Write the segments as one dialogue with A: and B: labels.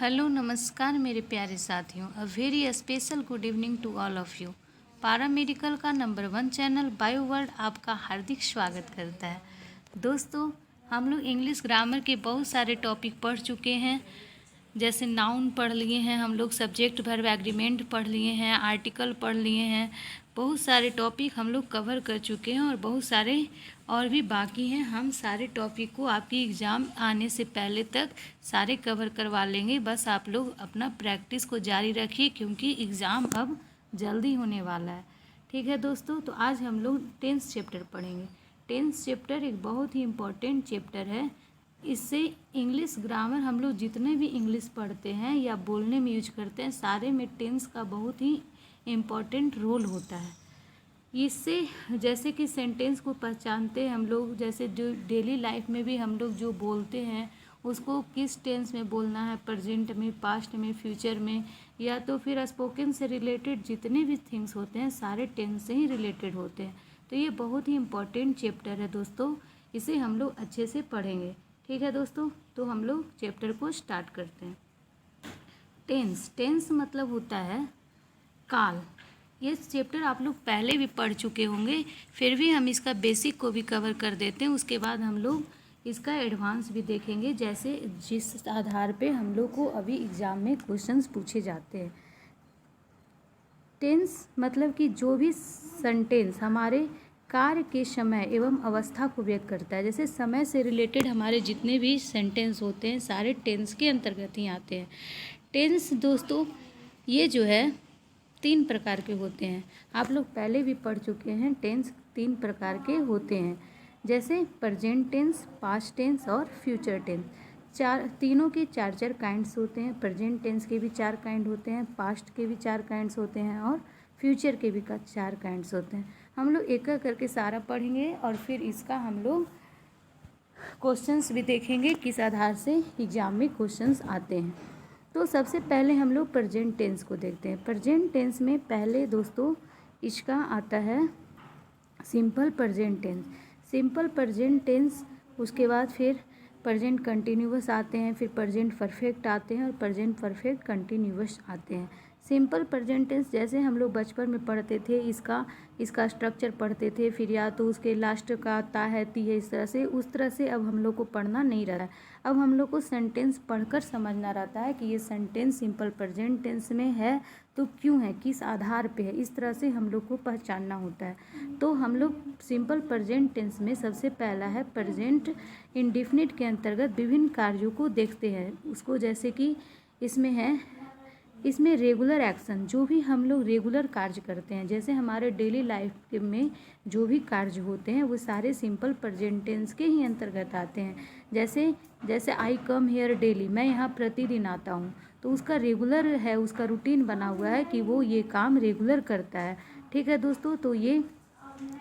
A: Hello नमस्कार मेरे प्यारे साथियों। A very special good evening to all of you. Paramedical का नंबर 1 चैनल बायो वर्ल्ड आपका हार्दिक स्वागत करता है। दोस्तों, हम लोग इंग्लिश ग्रामर के बहुत सारे टॉपिक पढ़ चुके हैं। जैसे नाउन पढ़ लिए हैं, हम लोग सब्जेक्ट वर्ब एग्रीमेंट पढ़ लिए हैं, आर्टिकल पढ़ लिए हैं। बहुत सारे टॉपिक हम लोग कवर कर चुके हैं और बहुत सारे और भी बाकी हैं। हम सारे टॉपिक को आपकी एग्ज़ाम आने से पहले तक सारे कवर करवा लेंगे। बस आप लोग अपना प्रैक्टिस को जारी रखिए क्योंकि एग्ज़ाम अब जल्दी होने वाला है। ठीक है दोस्तों, तो आज हम लोग 10th चैप्टर पढ़ेंगे। 10th चैप्टर एक बहुत ही इम्पोर्टेंट चैप्टर है। इससे इंग्लिश ग्रामर हम लोग जितने भी इंग्लिश पढ़ते हैं या बोलने में यूज करते हैं, सारे में टेंस का बहुत ही इम्पोर्टेंट रोल होता है। इससे जैसे कि सेंटेंस को पहचानते हैं हम लोग, जैसे जो डेली लाइफ में भी हम लोग जो बोलते हैं उसको किस टेंस में बोलना है, प्रेजेंट में, पास्ट में, फ्यूचर में, या तो फिर स्पोकन से रिलेटेड जितने भी थिंग्स होते हैं सारे टेंस से ही रिलेटेड होते हैं। तो ये बहुत ही इम्पोर्टेंट चैप्टर है दोस्तों, इसे हम लोग अच्छे से पढ़ेंगे। ठीक है दोस्तों, तो हम लोग चैप्टर को स्टार्ट करते हैं। टेंस, टेंस मतलब होता है काल। ये चैप्टर आप लोग पहले भी पढ़ चुके होंगे, फिर भी हम इसका बेसिक को भी कवर कर देते हैं। उसके बाद हम लोग इसका एडवांस भी देखेंगे, जैसे जिस आधार पे हम लोग को अभी एग्ज़ाम में क्वेश्चंस पूछे जाते हैं। टेंस मतलब कि जो भी सेंटेंस हमारे कार्य के समय एवं अवस्था को व्यक्त करता है। जैसे समय से रिलेटेड हमारे जितने भी सेंटेंस होते हैं सारे टेंस के अंतर्गत ही आते हैं। टेंस दोस्तों ये जो है 3 प्रकार के होते हैं। आप लोग पहले भी पढ़ चुके हैं, टेंस 3 प्रकार के होते हैं। जैसे प्रेजेंट टेंस, पास्ट टेंस और फ्यूचर टेंस। तीनों के 4 काइंड्स होते हैं। प्रेजेंट टेंस के भी 4 काइंड होते हैं, पास्ट के भी 4 काइंड्स होते हैं और फ्यूचर के भी 4 काइंड्स होते हैं। हम लोग एक एक करके सारा पढ़ेंगे और फिर इसका हम लोग क्वेश्चंस भी देखेंगे किस आधार से एग्ज़ाम में क्वेश्चंस आते हैं। तो सबसे पहले हम लोग प्रेजेंट टेंस को देखते हैं। प्रेजेंट टेंस में पहले दोस्तों इसका आता है simple present tense. Simple present tense, उसके बाद फिर प्रेजेंट कंटिन्यूअस आते हैं, फिर प्रेजेंट परफेक्ट आते हैं और प्रेजेंट परफेक्ट कंटिन्यूअस आते हैं। सिंपल प्रेजेंट टेंस जैसे हम लोग बचपन में पढ़ते थे, इसका स्ट्रक्चर पढ़ते थे, फिर या तो उसके लास्ट का ता है, ती है, इस तरह से, उस तरह से अब हम लोग को पढ़ना नहीं रहा है। अब हम लोग को सेंटेंस पढ़कर समझना रहता है कि ये सेंटेंस सिंपल प्रेजेंट टेंस में है तो क्यों है, किस आधार पे है, इस तरह से हम लोग को पहचानना होता है। तो हम लोग सिंपल प्रेजेंट टेंस में सबसे पहला है प्रेजेंट इंडेफिनिट के अंतर्गत विभिन्न कार्यों को देखते हैं उसको। जैसे कि इसमें रेगुलर एक्शन, जो भी हम लोग रेगुलर कार्य करते हैं, जैसे हमारे डेली लाइफ में जो भी कार्य होते हैं वो सारे सिंपल प्रेजेंट टेंस के ही अंतर्गत आते हैं। जैसे आई कम हेयर डेली, मैं यहाँ प्रतिदिन आता हूँ, तो उसका रेगुलर है, उसका रूटीन बना हुआ है कि वो ये काम रेगुलर करता है। ठीक है दोस्तों, तो ये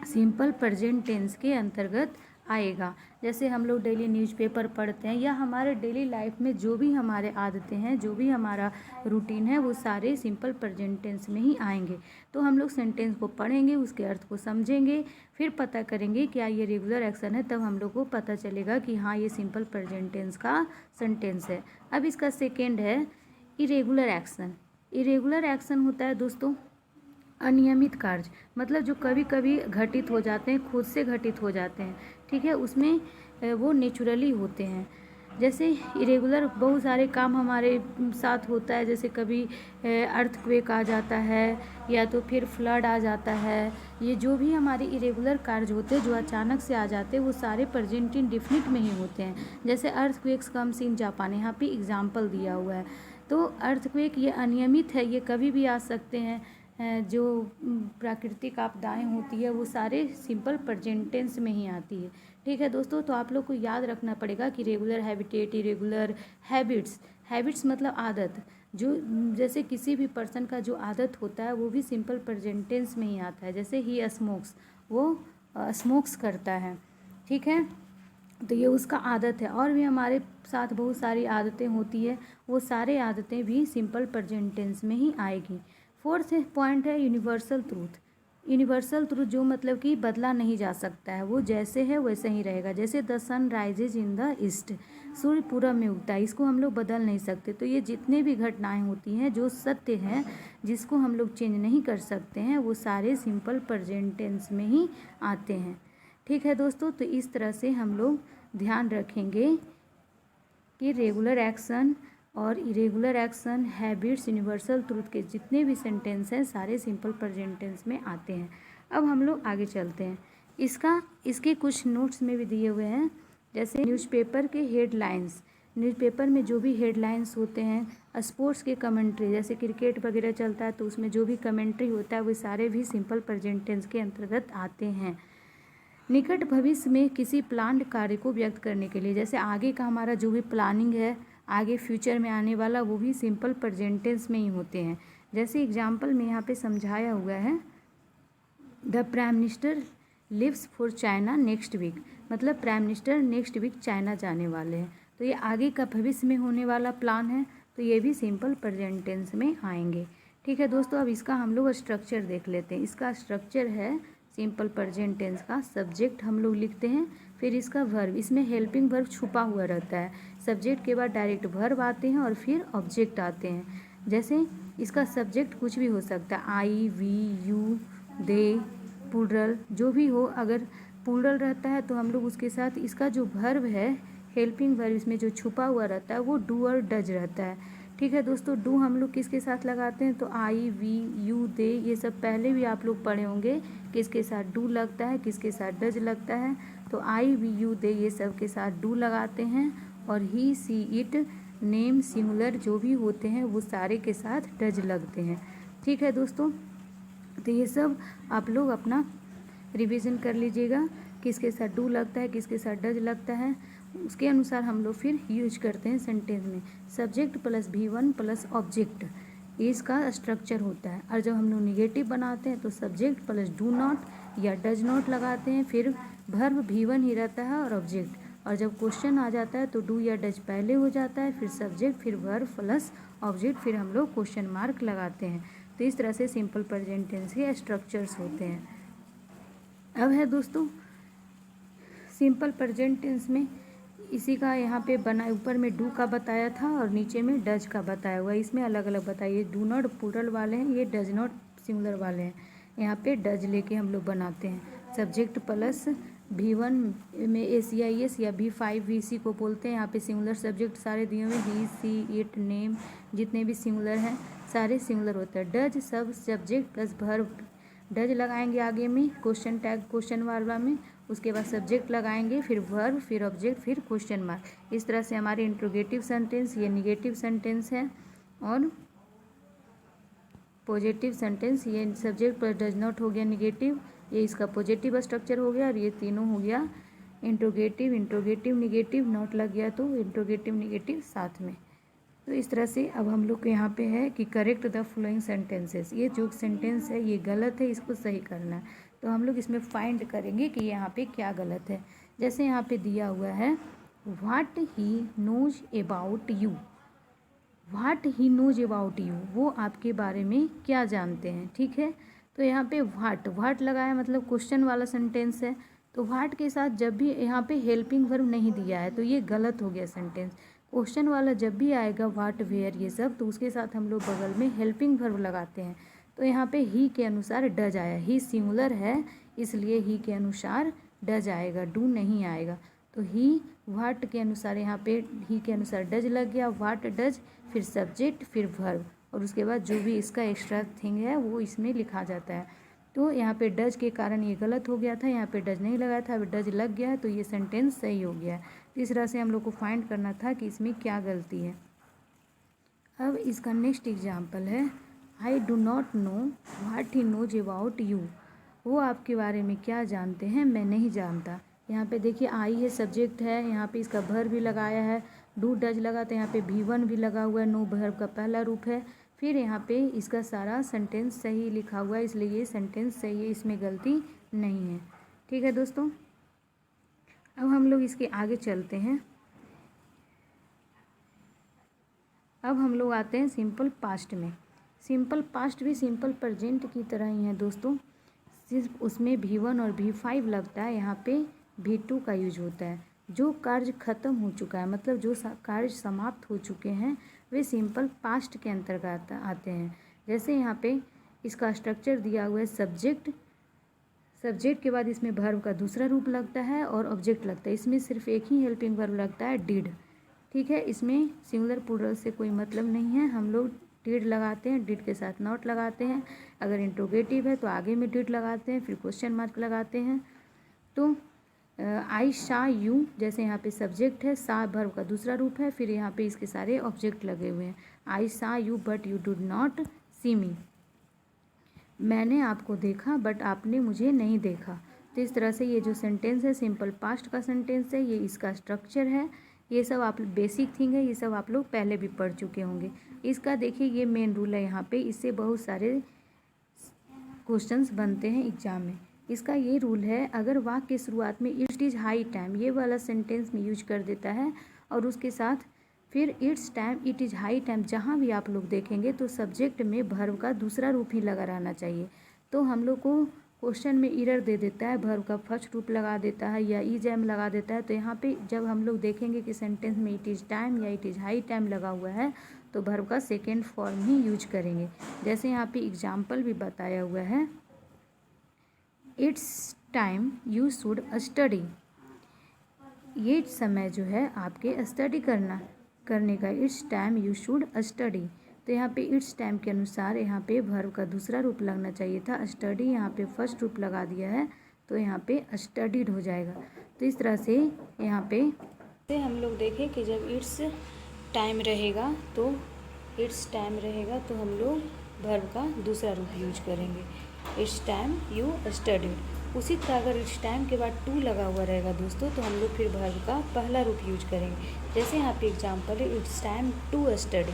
A: सिंपल प्रेजेंट टेंस के अंतर्गत आएगा। जैसे हम लोग डेली न्यूज़पेपर पढ़ते हैं या हमारे डेली लाइफ में जो भी हमारे आदतें हैं, जो भी हमारा रूटीन है, वो सारे सिंपल प्रेजेंट टेंस में ही आएंगे। तो हम लोग सेंटेंस को पढ़ेंगे, उसके अर्थ को समझेंगे, फिर पता करेंगे क्या ये रेगुलर एक्शन है, तब हम लोग को पता चलेगा कि हाँ ये सिंपल प्रेजेंट टेंस का सेंटेंस है। अब इसका सेकेंड है इरेगुलर एक्शन। इरेगुलर एक्शन होता है दोस्तों अनियमित कार्य, मतलब जो कभी कभी घटित हो जाते हैं, खुद से घटित हो जाते हैं। ठीक है, उसमें वो नेचुरली होते हैं। जैसे इरेगुलर बहुत सारे काम हमारे साथ होता है, जैसे कभी अर्थक्वेक आ जाता है या तो फिर फ्लड आ जाता है। ये जो भी हमारे इरेगुलर कार्य होते हैं जो अचानक से आ जाते हैं वो सारे प्रेजेंट इंडेफिनिट में ही होते हैं। जैसे अर्थक्वेक्स कम्स इन जापान, यहाँ पे एग्जाम्पल दिया हुआ है। तो अर्थक्वेक ये अनियमित है, ये कभी भी आ सकते हैं। जो प्राकृतिक आपदाएं होती है वो सारे सिंपल प्रेजेंट टेंस में ही आती है। ठीक है दोस्तों, तो आप लोग को याद रखना पड़ेगा कि रेगुलर हैबिटेट, इरेगुलर हैबिट्स मतलब आदत, जो जैसे किसी भी पर्सन का जो आदत होता है वो भी सिंपल प्रेजेंट टेंस में ही आता है। जैसे ही स्मोक्स, वो स्मोक्स करता है। ठीक है, तो ये उसका आदत है। और भी हमारे साथ बहुत सारी आदतें होती है, वो सारे आदतें भी सिंपल प्रेजेंट टेंस में ही आएगी। फोर्थ पॉइंट है यूनिवर्सल ट्रूथ। यूनिवर्सल ट्रूथ जो मतलब कि बदला नहीं जा सकता है, वो जैसे है वैसे ही रहेगा। जैसे the sun rises in the east, सूर्य पूरब में उगता है, इसको हम लोग बदल नहीं सकते। तो ये जितने भी घटनाएं होती हैं जो सत्य हैं, जिसको हम लोग चेंज नहीं कर सकते हैं, वो सारे सिंपल प्रेजेंट टेंस में ही आते हैं। ठीक है दोस्तों, तो इस तरह से हम लोग ध्यान रखेंगे कि रेगुलर एक्शन और irregular action, habits, universal truth के जितने भी सेंटेंस हैं सारे सिंपल प्रेजेंट टेंस में आते हैं। अब हम लोग आगे चलते हैं। इसके कुछ नोट्स में भी दिए हुए हैं, जैसे न्यूज़पेपर के हेडलाइंस, न्यूज़पेपर में जो भी हेडलाइंस होते हैं, स्पोर्ट्स के कमेंट्री, जैसे क्रिकेट वगैरह चलता है तो उसमें जो भी कमेंट्री होता है वो सारे भी सिंपल प्रेजेंट टेंस के अंतर्गत आते हैं। निकट भविष्य में किसी प्लान्ड कार्य को व्यक्त करने के लिए, जैसे आगे का हमारा जो भी प्लानिंग है, आगे फ्यूचर में आने वाला, वो भी सिंपल प्रेजेंट टेंस में ही होते हैं। जैसे एग्जाम्पल में यहाँ पे समझाया हुआ है, the prime minister lives for China next week, मतलब prime minister next week China जाने वाले हैं। तो ये आगे का भविष्य में होने वाला प्लान है, तो ये भी सिंपल प्रेजेंट टेंस में आएंगे। ठीक है दोस्तों, अब इसका हम लोग स्ट्रक्चर देख लेते हैं। इसका स्ट्रक्चर है सिंपल प्रेजेंट टेंस का, सब्जेक्ट हम लोग लिखते हैं, फिर इसका वर्ब, इसमें हेल्पिंग वर्ब छुपा हुआ रहता है। सब्जेक्ट के बाद डायरेक्ट वर्ब आते हैं और फिर ऑब्जेक्ट आते हैं। जैसे इसका सब्जेक्ट कुछ भी हो सकता है, आई, वी, यू, दे, प्लूरल, जो भी हो। अगर प्लूरल रहता है तो हम लोग उसके साथ इसका जो वर्ब है, हेल्पिंग वर्ब, इसमें जो छुपा हुआ रहता है वो डू और डज रहता है। ठीक है दोस्तों, डू हम लोग किसके साथ लगाते हैं, तो आई, वी, यू, दे, ये सब पहले भी आप लोग पढ़े होंगे, किसके साथ डू लगता है, किसके साथ डज लगता है। तो आई, वी, यू, दे ये सब के साथ डू लगाते हैं, और ही, सी, इट, नेम, सिंगुलर जो भी होते हैं वो सारे के साथ डज लगते हैं। ठीक है दोस्तों, तो ये सब आप लोग अपना रिवीजन कर लीजिएगा, किसके साथ डू लगता है, किसके साथ डज लगता है, उसके अनुसार हम लोग फिर यूज करते हैं सेंटेंस में। Subject plus V1 plus object, ये इसका स्ट्रक्चर होता है। और जब हम लोग निगेटिव बनाते हैं तो सब्जेक्ट प्लस डू नॉट या डज नॉट लगाते हैं, फिर वर्ब V1 ही रहता है और ऑब्जेक्ट। और जब क्वेश्चन आ जाता है तो डू या डज पहले हो जाता है, फिर सब्जेक्ट, फिर वर्ब प्लस ऑब्जेक्ट, फिर हम लोग क्वेश्चन मार्क लगाते हैं। तो इस तरह से सिंपल प्रेजेंट टेंस के स्ट्रक्चर्स होते हैं। अब है दोस्तों सिंपल प्रेजेंट टेंस में, इसी का यहाँ पे बना, ऊपर में डू का बताया था और नीचे में डज का बताया हुआ है। इसमें अलग अलग बताइए, डू नॉट प्लूरल वाले हैं, ये डज नॉट सिंगुलर वाले हैं। यहाँ पे डज लेके हम लोग बनाते हैं। सब्जेक्ट प्लस V1 में ACIS या V5 VC को बोलते हैं। यहाँ पे सिंगुलर सब्जेक्ट सारे दिए हुए, ही, सी, इट, नेम, जितने भी सिंगुलर हैं सारे सिंगुलर होता है। डज सब सब्जेक्ट प्लस वर्ब, डज लगाएंगे आगे में क्वेश्चन टैग क्वेश्चन वाला में, उसके बाद सब्जेक्ट लगाएंगे, फिर वर्ब, फिर ऑब्जेक्ट, फिर क्वेश्चन मार्क। इस तरह से हमारे इंट्रोगेटिव सेंटेंस, ये निगेटिव सेंटेंस है, और पॉजिटिव सेंटेंस, ये सब्जेक्ट पर डज नॉट हो गया निगेटिव, ये इसका पॉजिटिव स्ट्रक्चर हो गया, और ये तीनों हो गया इंट्रोगेटिव, इंट्रोगेटिव निगेटिव, नॉट लग गया तो इंट्रोगेटिव निगेटिव साथ में। तो इस तरह से अब हम लोग के यहाँ पे है कि करेक्ट द फॉलोइंग सेंटेंसेस, ये जो सेंटेंस है ये गलत है, इसको सही करना है। तो हम लोग इसमें फाइंड करेंगे कि यहाँ पे क्या गलत है। जैसे यहाँ पे दिया हुआ है, what he knows about you, what he knows about you, वो आपके बारे में क्या जानते हैं। ठीक है, तो यहाँ पे व्हाट लगाया, मतलब क्वेश्चन वाला सेंटेंस है। तो व्हाट के साथ जब भी यहाँ पे हेल्पिंग वर्ब नहीं दिया है तो ये गलत हो गया सेंटेंस। क्वेश्चन वाला जब भी आएगा, व्हाट, वेयर, ये सब, तो उसके साथ हम लोग बगल में हेल्पिंग वर्ब लगाते हैं। तो यहाँ पे ही के अनुसार डज आया, ही सिंगुलर है इसलिए ही के अनुसार डज आएगा, डू नहीं आएगा। तो ही व्हाट के अनुसार यहाँ पे ही के अनुसार डज लग गया, व्हाट डज, फिर सब्जेक्ट, फिर वर्ब, और उसके बाद जो भी इसका एक्स्ट्रा थिंग है वो इसमें लिखा जाता है। तो यहाँ पे डज के कारण ये गलत हो गया था, यहाँ पे डज नहीं लगाया था, अब डज लग गया है, तो ये सेंटेंस सही हो गया है। तो इस तरह से हम लोग को फाइंड करना था कि इसमें क्या गलती है। अब इसका नेक्स्ट एग्जाम्पल है, I do not know what he knows about you, वो आपके बारे में क्या जानते हैं मैं नहीं जानता। यहाँ पे देखिए आई है, सब्जेक्ट है, यहाँ पे इसका वर्ब भी लगाया है, डू डज लगा, तो यहाँ पे V1 भी लगा हुआ है, नो वर्ब का पहला रूप है। फिर यहाँ पे इसका सारा सेंटेंस सही लिखा हुआ है, इसलिए ये सेंटेंस सही है, इसमें गलती नहीं है। ठीक है दोस्तों, अब हम लोग इसके आगे चलते हैं। अब हम लोग आते हैं सिंपल पास्ट में। सिंपल पास्ट भी सिंपल प्रेजेंट की तरह ही है दोस्तों। सिर्फ उसमें V1 और V5 लगता है, यहाँ पे V2 का यूज होता है। जो कार्य खत्म हो चुका है, मतलब जो कार्य समाप्त हो चुके हैं, वे सिंपल पास्ट के अंतर्गत आते हैं। जैसे यहाँ पे इसका स्ट्रक्चर दिया हुआ है सब्जेक्ट, सब्जेक्ट के बाद इसमें वर्ब का दूसरा रूप लगता है और ऑब्जेक्ट लगता है। इसमें सिर्फ एक ही हेल्पिंग वर्ब लगता है, डिड। ठीक है, इसमें सिंगुलर प्लूरल से कोई मतलब नहीं है। हम लोग डिड लगाते हैं, डिड के साथ नॉट लगाते हैं। अगर इंट्रोगेटिव है तो आगे में डिड लगाते हैं, फिर क्वेश्चन मार्क लगाते हैं। तो आई सा यू, जैसे यहाँ पे सब्जेक्ट है, सा वर्ब का दूसरा रूप है, फिर यहाँ पे इसके सारे ऑब्जेक्ट लगे हुए हैं। I saw you but you did not see me, मैंने आपको देखा बट आपने मुझे नहीं देखा। तो इस तरह से ये जो सेंटेंस है सिंपल पास्ट का सेंटेंस है, ये इसका स्ट्रक्चर है। ये सब आप बेसिक थिंग है, ये सब आप लोग पहले भी पढ़ चुके होंगे। इसका देखिए ये मेन रूल है यहाँ पे, इससे बहुत सारे क्वेश्चंस बनते हैं एग्जाम में। इसका ये रूल है, अगर वाक्य के शुरुआत में इट इज़ हाई टाइम ये वाला सेंटेंस में यूज कर देता है और उसके साथ फिर it's time, it is high time, जहाँ भी आप लोग देखेंगे तो सब्जेक्ट में वर्ब का दूसरा रूप ही लगा रहना चाहिए। तो हम लोग को क्वेश्चन में एरर दे देता है, वर्ब का फर्स्ट रूप लगा देता है या इज एम लगा देता है। तो यहाँ पे जब हम लोग देखेंगे कि सेंटेंस में इट इज़ टाइम या इट इज़ हाई टाइम लगा हुआ है तो वर्ब का सेकेंड फॉर्म ही यूज करेंगे। जैसे यहाँ पे एग्जाम्पल भी बताया हुआ है, it's time you should study, ये समय जो है आपके स्टडी करने का, it's time you should study. तो यहाँ पे इट्स टाइम के अनुसार यहाँ पे वर्ब का दूसरा रूप लगना चाहिए था, स्टडी, यहाँ पे फर्स्ट रूप लगा दिया है तो यहाँ पे स्टडीड हो जाएगा। तो इस तरह से यहाँ पे हम लोग देखें कि जब इट्स टाइम रहेगा तो हम लोग वर्ब का दूसरा रूप यूज करेंगे, इट्स टाइम यू स्टडीड। उसी तरह अगर इट्स टाइम के बाद टू लगा हुआ रहेगा दोस्तों तो हम लोग फिर वर्ब का पहला रूप यूज करेंगे। जैसे यहाँ पे एग्जांपल है, इट्स टाइम टू स्टडी,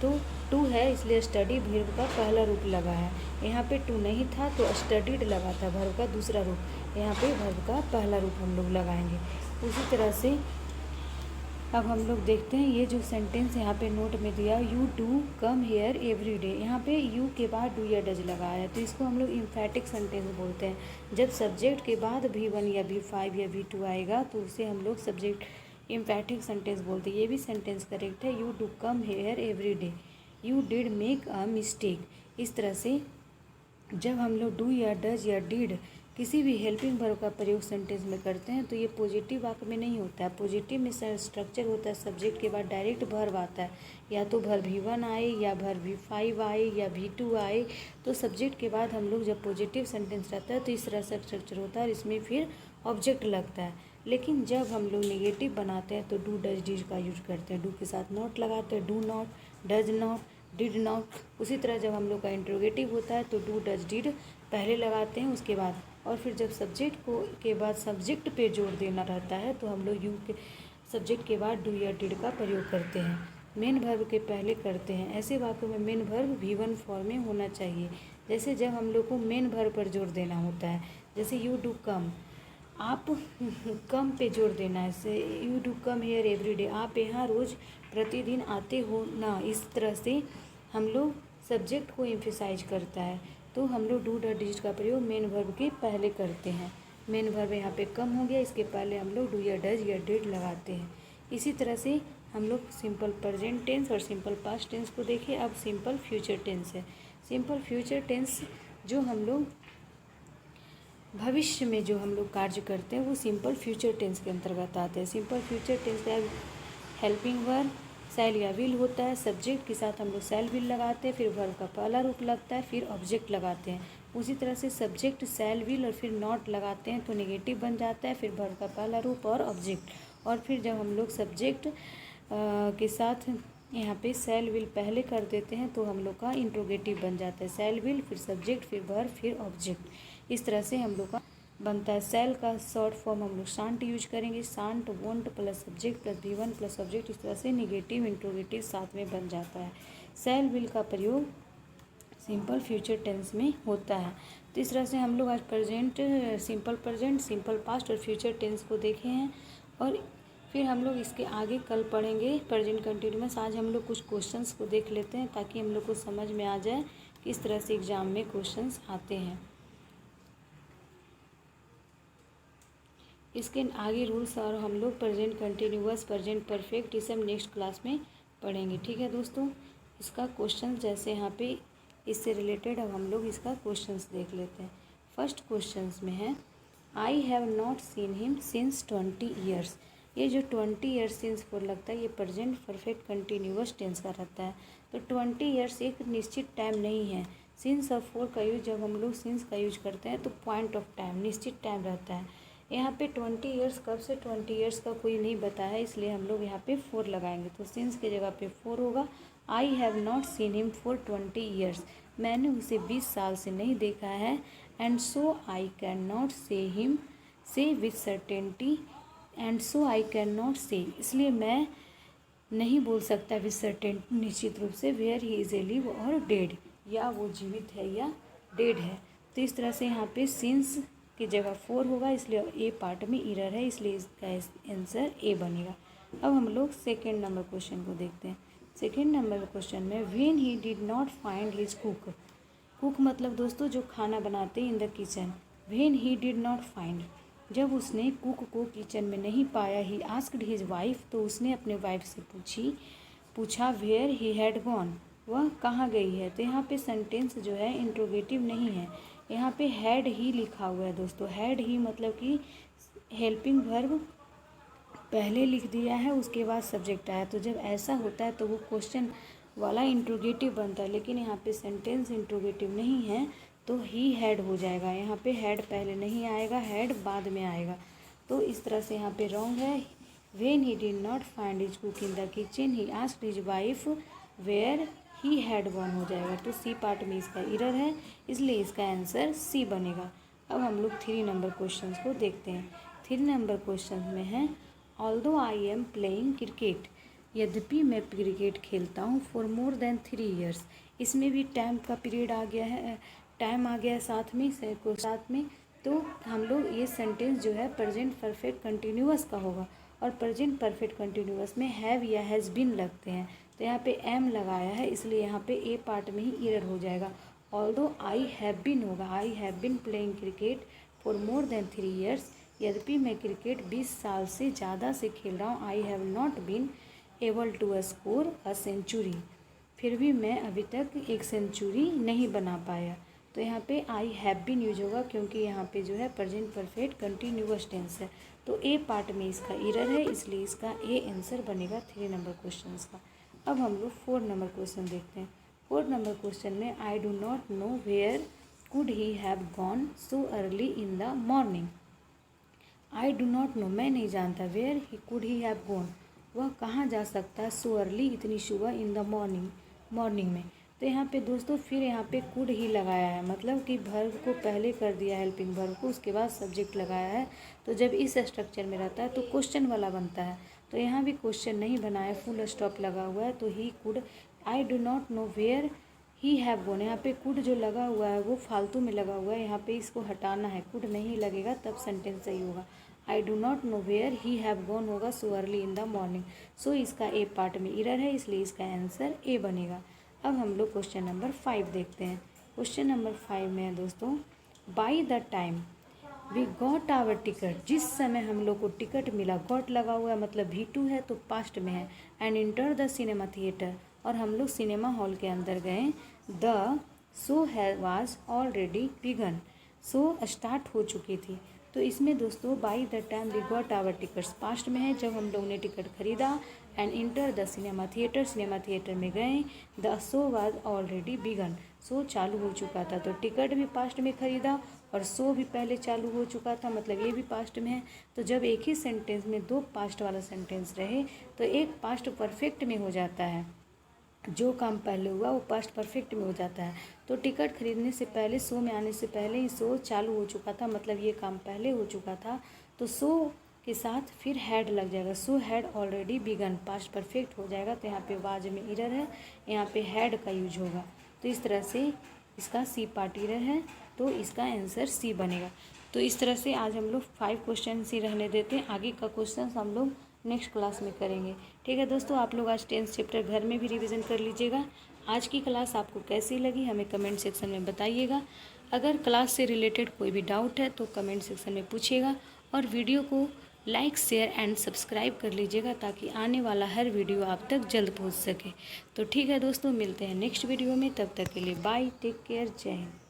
A: तो टू है इसलिए स्टडी वर्ब का पहला रूप लगा है। यहाँ पे टू नहीं था तो स्टडीड लगा था, वर्ब का दूसरा रूप, यहाँ पे वर्ब का पहला रूप हम लोग लगाएंगे। उसी तरह से अब हम लोग देखते हैं ये जो सेंटेंस यहाँ पे नोट में दिया, you do come here every day, यहाँ पे यू के बाद डू या डज लगाया है तो इसको हम लोग इम्फेटिक सेंटेंस बोलते हैं। जब सब्जेक्ट के बाद V1 या V5 या V2 आएगा तो उसे हम लोग सब्जेक्ट इम्फेटिक सेंटेंस बोलते हैं। ये भी सेंटेंस करेक्ट है, you do come here every day, you did make a mistake. इस तरह से जब हम लोग डू या डज या डिड किसी भी हेल्पिंग वर्ब का प्रयोग सेंटेंस में करते हैं तो ये पॉजिटिव वाक्य में नहीं होता है। पॉजिटिव में स्ट्रक्चर होता है, सब्जेक्ट के बाद डायरेक्ट वर्ब आता है, या तो वर्ब V1 आए या वर्ब V5 आए या V2 आए। तो सब्जेक्ट के बाद हम लोग जब पॉजिटिव सेंटेंस रहता है तो इस तरह से स्ट्रक्चर होता है और इसमें फिर ऑब्जेक्ट लगता है। लेकिन जब हम लोग नेगेटिव बनाते हैं तो डू डज डिड का यूज करते हैं, डू के साथ नॉट लगाते हैं, do not, does not, did not. उसी तरह जब हम लोग का इंट्रोगेटिव होता है तो डू डज डिड पहले लगाते हैं उसके बाद, और फिर जब सब्जेक्ट को के बाद सब्जेक्ट पे जोर देना रहता है तो हम लोग यू के सब्जेक्ट के बाद डू या डिड का प्रयोग करते हैं, मेन वर्ब के पहले करते हैं। ऐसे वाक्यों में मेन वर्ब V1 फॉर्म में होना चाहिए। जैसे जब हम लोग को मेन वर्ब पर जोर देना होता है, जैसे यू डू कम, आप कम पे जोर देना है, जैसे you do come here every day, आप यहाँ रोज़ प्रतिदिन आते हो ना। इस तरह से हम लोग सब्जेक्ट को एम्फेसाइज करता है तो हम लोग डू डज डिड का प्रयोग मेन वर्ब के पहले करते हैं। मेन वर्ब यहाँ पे कम हो गया, इसके पहले हम लोग डू या डज या डिड लगाते हैं। इसी तरह से हम लोग सिंपल प्रेजेंट टेंस और सिंपल पास्ट टेंस को देखें। अब सिंपल फ्यूचर टेंस है। सिंपल फ्यूचर टेंस जो हम लोग भविष्य में जो हम लोग कार्य करते हैं वो सिंपल फ्यूचर टेंस के अंतर्गत आते हैं। सिंपल फ्यूचर टेंस का हेल्पिंग वर्ब सेल या विल होता है, सब्जेक्ट के साथ हम लोग सेल विल लगाते हैं, फिर वर्ब का पहला रूप लगता है, फिर ऑब्जेक्ट लगाते हैं। उसी तरह से सब्जेक्ट सेल विल और फिर नॉट लगाते हैं तो नेगेटिव बन जाता है, फिर वर्ब का पहला रूप और ऑब्जेक्ट। और फिर जब हम लोग सब्जेक्ट के साथ यहाँ पे सेल विल पहले कर देते हैं तो हम लोग का इंट्रोगेटिव बन जाता है, सेल विल फिर सब्जेक्ट फिर वर्ब फिर ऑब्जेक्ट। इस तरह से हम लोग का बनता है। सेल का शॉर्ट फॉर्म हम लोग शांट यूज करेंगे, shan't won't plus subject plus V1 plus object. इस तरह से निगेटिव इंट्रोगेटिव साथ में बन जाता है। सेल विल का प्रयोग सिंपल फ्यूचर टेंस में होता है। तो इस तरह से हम लोग आज प्रेजेंट, सिंपल पास्ट और फ्यूचर टेंस को देखे हैं और फिर हम लोग इसके आगे कल पढ़ेंगे प्रेजेंट कंटिन्यूअस। आज हम लोग कुछ क्वेश्चंस को देख लेते हैं ताकि हम लोग को समझ में आ जाए किस तरह से एग्ज़ाम में क्वेश्चंस आते हैं। इसके आगे रूल्स और हम लोग प्रेजेंट कंटिन्यूअस, प्रेजेंट परफेक्ट, ये सब नेक्स्ट क्लास में पढ़ेंगे। ठीक है दोस्तों, इसका क्वेश्चन जैसे यहाँ पे इससे रिलेटेड अब हम लोग इसका क्वेश्चंस देख लेते हैं। फर्स्ट क्वेश्चंस में है आई have not seen him since 20 years. ये जो 20 ईयर्स सिंस फोर लगता है ये प्रेजेंट परफेक्ट कंटिन्यूअस टेंस का रहता है। तो 20 ईयर्स एक निश्चित टाइम नहीं है। सिंस और फोर का यूज जब हम लोग सिंस का यूज करते हैं तो पॉइंट ऑफ टाइम, निश्चित टाइम रहता है। यहाँ पे 20 ईयर्स कब से 20 ईयर्स का कोई नहीं बताया है, इसलिए हम लोग यहाँ पे 4 लगाएंगे। तो सिंस की जगह पे 4 होगा। I have not seen him for 20 years, मैंने उसे 20 साल से नहीं देखा है। And so I can not से हिम से with certainty, and so I can not से, इसलिए मैं नहीं बोल सकता विथ सर्टेन, निश्चित रूप से, where he is alive और डेड, या वो जीवित है या डेड है। तो इस तरह से यहाँ पे सिंस की जगह 4 होगा, इसलिए ए पार्ट में एरर है, इसलिए इसका आंसर ए बनेगा। अब हम लोग सेकेंड नंबर क्वेश्चन को देखते हैं। सेकेंड नंबर क्वेश्चन में when he did not find his cook, cook मतलब दोस्तों जो खाना बनाते इन the kitchen. When he did not find, जब उसने कुक को किचन में नहीं पाया, ही आस्क्ड हिज वाइफ, तो उसने अपने वाइफ से पूछा वेयर ही हैड गॉन, वह कहाँ गई है। तो यहाँ पे सेंटेंस जो है इंट्रोगेटिव नहीं है, यहाँ पे हैड ही लिखा हुआ है दोस्तों। हैड ही मतलब कि हेल्पिंग वर्ब पहले लिख दिया है, उसके बाद सब्जेक्ट आया। तो जब ऐसा होता है तो वो क्वेश्चन वाला इंट्रोगेटिव बनता है, लेकिन यहाँ पे सेंटेंस इंट्रोगेटिव नहीं है तो ही हैड हो जाएगा। यहाँ पे हैड पहले नहीं आएगा, हैड बाद में आएगा। तो इस तरह से यहाँ पे रॉन्ग है। When he did not find his cook in the kitchen, he asked his wife where he had gone हो जाएगा। तो सी पार्ट में इसका एरर है, इसलिए इसका आंसर सी बनेगा। अब हम लोग 3 नंबर क्वेश्चन को देखते हैं। 3 नंबर क्वेश्चन में है although I am playing cricket, यद्यपि मैं क्रिकेट खेलता हूँ फॉर मोर देन 3 ईयर्स। इसमें भी टाइम का पीरियड आ गया है, टाइम आ गया है साथ में। तो हम लोग ये सेंटेंस जो है प्रेजेंट परफेक्ट कंटिन्यूअस का होगा, और प्रेजेंट परफेक्ट कंटिन्यूअस में हैव या हैज़ बीन लगते हैं। तो यहाँ पे एम लगाया है, इसलिए यहाँ पे ए पार्ट में ही एरर हो जाएगा। ऑल्दो आई हैव बीन होगा, I have been playing cricket for more than 3 years, यद्यपि मैं क्रिकेट 20 साल से ज़्यादा से खेल रहा हूँ। I have not been able to score a century, फिर भी मैं अभी तक एक सेंचुरी नहीं बना पाया। तो यहाँ पे आई हैव बीन यूज होगा, क्योंकि यहाँ पे जो है प्रेजेंट परफेक्ट कंटिन्यूअस टेंस है। तो ए पार्ट में इसका एरर है, इसलिए इसका ए आंसर बनेगा 3 नंबर क्वेश्चन का। अब हम लोग 4 नंबर क्वेश्चन देखते हैं। 4 नंबर क्वेश्चन में I do not know where could he have gone so early in the morning. I do not know, मैं नहीं जानता, where he could he have gone, वह कहाँ जा सकता है, सो अर्ली, इतनी सुबह, इन द मॉर्निंग में। तो यहाँ पे दोस्तों फिर यहाँ पे कुड ही लगाया है, मतलब कि वर्ब को पहले कर दिया है, हेल्पिंग वर्ब को, उसके बाद सब्जेक्ट लगाया है। तो जब इस स्ट्रक्चर में रहता है तो क्वेश्चन वाला बनता है। तो यहाँ भी क्वेश्चन नहीं बना है, फुल स्टॉप लगा हुआ है। तो he could, I do not know where he have gone, यहाँ पे कुड जो लगा हुआ है वो फालतू में लगा हुआ है, यहाँ पे इसको हटाना है, कुड नहीं लगेगा तब सेंटेंस सही होगा। I do not know where he have gone होगा so early in the morning. So इसका ए पार्ट में एरर है, इसलिए इसका आंसर ए बनेगा। अब हम लोग क्वेश्चन नंबर 5 देखते हैं। क्वेश्चन नंबर 5 में है दोस्तों, by the time we got our ticket, जिस समय हम लोग को टिकट मिला, गॉट लगा हुआ है मतलब V2 है तो पास्ट में है। And enter the cinema theatre, और हम लोग सिनेमा हॉल के अंदर गए। The show was already begun, show start हो चुकी थी। तो इसमें दोस्तों by the time we got our tickets past में है, जब हम लोग ने टिकट खरीदा। And enter the cinema theatre, cinema theatre में गए। The show was already begun, show चालू हो चुका था। तो टिकट भी पास्ट में खरीदा और शो भी पहले चालू हो चुका था, मतलब ये भी पास्ट में है। तो जब एक ही सेंटेंस में 2 पास्ट वाला सेंटेंस रहे तो एक पास्ट परफेक्ट में हो जाता है, जो काम पहले हुआ वो पास्ट परफेक्ट में हो जाता है। तो टिकट खरीदने से पहले, शो में आने से पहले ही शो चालू हो चुका था, मतलब ये काम पहले हो चुका था। तो शो के साथ फिर हैड लग जाएगा, show had already begun, past perfect हो जाएगा। तो यहाँ पे वाज में एरर है, यहाँ पे हैड का यूज होगा। तो इस तरह से इसका सी पार्ट एरर है, तो इसका आंसर सी बनेगा। तो इस तरह से आज हम लोग 5 क्वेश्चन ही रहने देते हैं, आगे का क्वेश्चन हम लोग नेक्स्ट क्लास में करेंगे। ठीक है दोस्तों, आप लोग आज 10th चैप्टर घर में भी रिवीजन कर लीजिएगा। आज की क्लास आपको कैसी लगी हमें कमेंट सेक्शन में बताइएगा। अगर क्लास से रिलेटेड कोई भी डाउट है तो कमेंट सेक्शन में पूछिएगा, और वीडियो को लाइक, शेयर एंड सब्सक्राइब कर लीजिएगा ताकि आने वाला हर वीडियो आप तक जल्द पहुंच सके। तो ठीक है दोस्तों, मिलते हैं नेक्स्ट वीडियो में। तब तक के लिए बाय, टेक केयर, जय हिंद।